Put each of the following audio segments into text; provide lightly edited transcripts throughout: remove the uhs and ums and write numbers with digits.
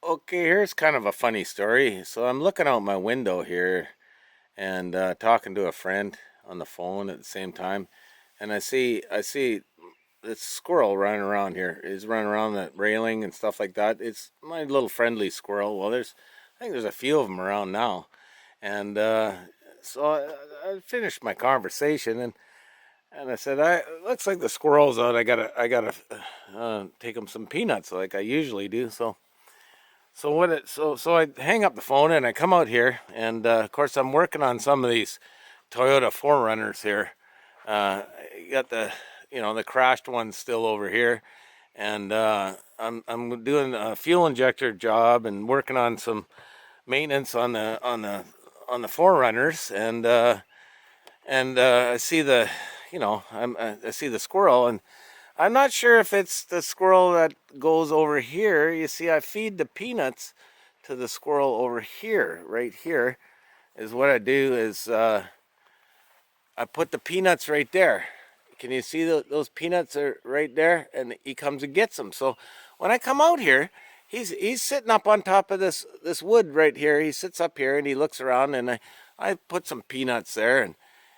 Okay, here's kind of a funny story. So I'm looking out my window here and talking to a friend on the phone at the same time, and I see this squirrel running around here. He's running around that railing and stuff like that. It's my little friendly squirrel. Well, I think there's a few of them around now, and I finished my conversation and I said, I looks like the squirrel's out. I gotta take him some peanuts like I usually do. So I hang up the phone and I come out here, and of course I'm working on some of these Toyota 4Runners here. You got the crashed one still over here, and I'm doing a fuel injector job and working on some maintenance on the 4Runners, and I see I see the squirrel, and I'm not sure if it's the squirrel that goes over here. You see, I feed the peanuts to the squirrel over here. Right here is what I do is I put the peanuts right there. Can you see those peanuts are right there? And he comes and gets them. So when I come out here, he's sitting up on top of this wood right here. He sits up here and he looks around, and I put some peanuts there,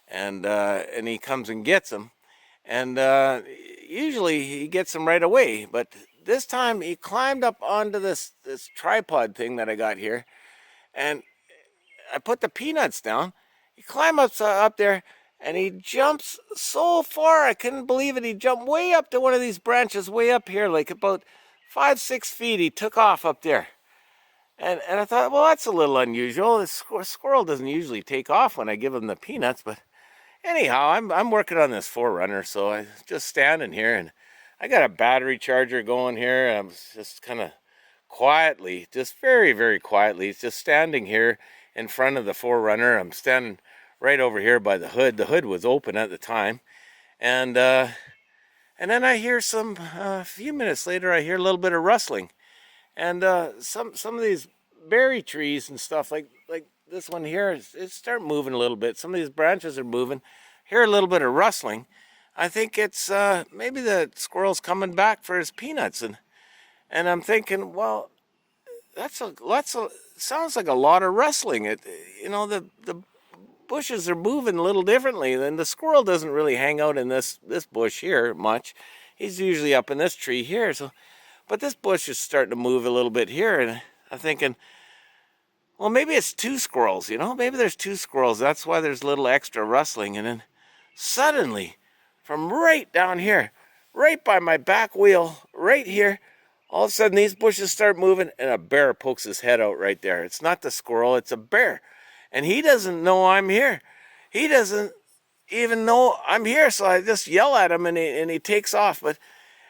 and he comes and gets them. And usually he gets them right away, but this time he climbed up onto this tripod thing that I got here, and I put the peanuts down. He climbs up there, and he jumps so far. I couldn't believe it. He jumped way up to one of these branches way up here, like about 5-6 feet. He took off up there. And I thought, well, that's a little unusual. The squirrel doesn't usually take off when I give him the peanuts, but anyhow, I'm working on this 4Runner, so I just standing here, and I got a battery charger going here. I'm just kind of quietly, just very, very quietly, just standing here in front of the 4Runner. I'm standing right over here by the hood. The hood was open at the time, and then I hear a few minutes later, I hear a little bit of rustling, and some of these berry trees and stuff like this one here, it start moving a little bit. Some of these branches are moving. Hear a little bit of rustling. I think it's maybe the squirrel's coming back for his peanuts, and I'm thinking, well, sounds like a lot of rustling. The bushes are moving a little differently. And the squirrel doesn't really hang out in this bush here much. He's usually up in this tree here. But this bush is starting to move a little bit here, and I'm thinking, well, maybe it's two squirrels, Maybe there's two squirrels. That's why there's a little extra rustling. And then suddenly, from right down here, right by my back wheel, right here, all of a sudden these bushes start moving, and a bear pokes his head out right there. It's not the squirrel, it's a bear. And he doesn't know I'm here. He doesn't even know I'm here, so I just yell at him, and he takes off. But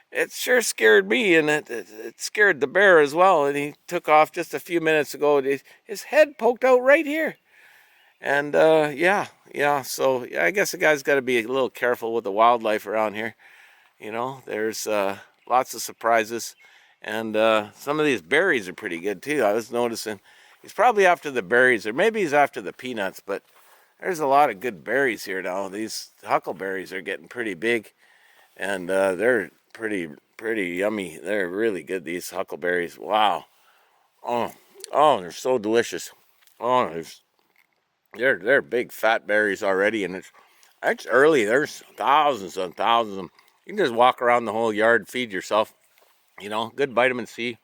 it sure scared me, and it scared the bear as well. And he took off just a few minutes ago. His head poked out right here. And yeah. So yeah, I guess the guy's got to be a little careful with the wildlife around here. There's lots of surprises, and some of these berries are pretty good too. I was noticing he's probably after the berries, or maybe he's after the peanuts. But there's a lot of good berries here now. These huckleberries are getting pretty big, and they're pretty yummy. They're really good, these huckleberries. Wow. Oh, they're so delicious. Oh, they're big fat berries already, and it's early. There's thousands and thousands of them. You can just walk around the whole yard, feed yourself. Good vitamin C.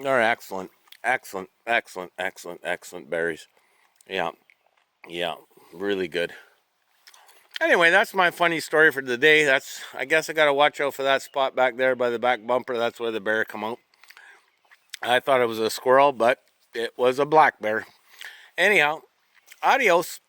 They're excellent, excellent, excellent, excellent, excellent berries. Yeah, yeah, really good. Anyway, that's my funny story for the day. I guess I got to watch out for that spot back there by the back bumper. That's where the bear come out. I thought it was a squirrel, but it was a black bear. Anyhow, adios.